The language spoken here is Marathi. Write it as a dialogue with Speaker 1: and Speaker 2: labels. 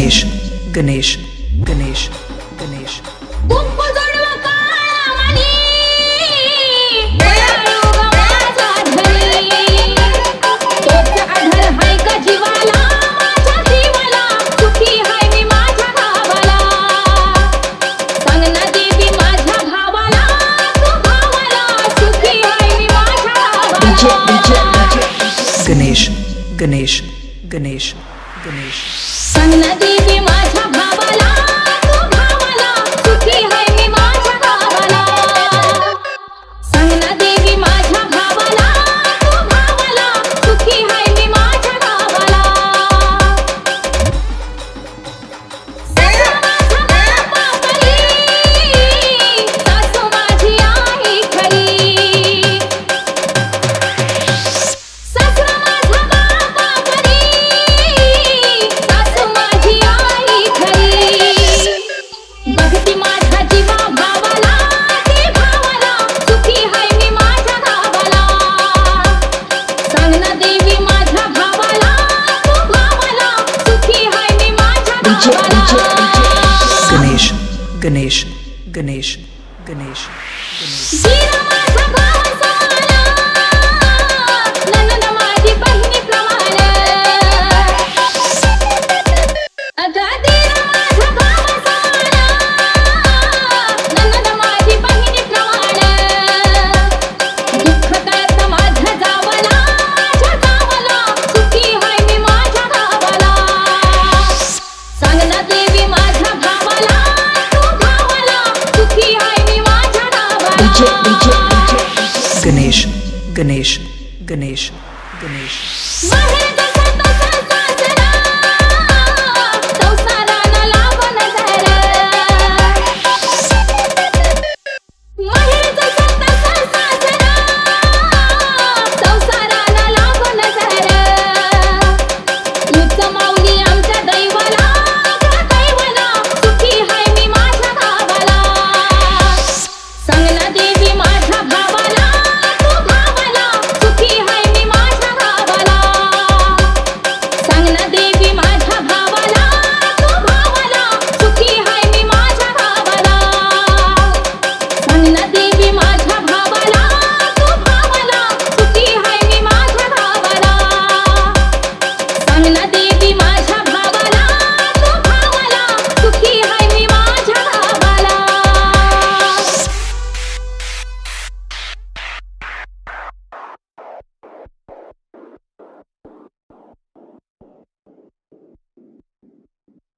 Speaker 1: गणेश गणेश गणेश गणेश
Speaker 2: कुंकू जोडवा काळावानी दयाळू ग माझा धनी तोच आधार हाय ग जीवाला माझ्या जीवाला सुखी हाय मी माझ्या भावाला सांग ना देवी माझ्या भावाला तू भावाला सुखी हाय मी माझ्या भावाला
Speaker 1: गणेश गणेश गणेश गणेश
Speaker 2: सांग ना देवी माझ्या भावाला तू भावाला सुखी हाय मी माझ्या भावाला सांग ना देवी माझ्या भावाला तू भावाला सुखी हाय मी माझ्या भावाला सासू माझा बापा परी सासू माझी आई खरी सासू माझा बापा परी सासू माझी आई खरी बघती माझा जीवा भावाला ते भावाला सुखी हाय मी माझ्या गावाला सांग ना देवी माझ्या भावाला तू भावाला सुखी हाय मी माझ्या गावाला
Speaker 1: गणेश गणेश गणेश गणेश
Speaker 2: जीरा माझा भावाचा आला नणंद माझी बहिणी प्रमाण अगं दीरा माझा भावाचा आला नणंद माझी बहिणी प्रमाण दुःख कळत माझं जावला माझ्या गावाला सुखी हाय मी माझ्या गावाला सांग ना देवी माझ्या भावाला तू भावाला सुखी हाय मी माझ्या गावाला
Speaker 1: गणेश गणेश गणेश गणेश
Speaker 2: माहेर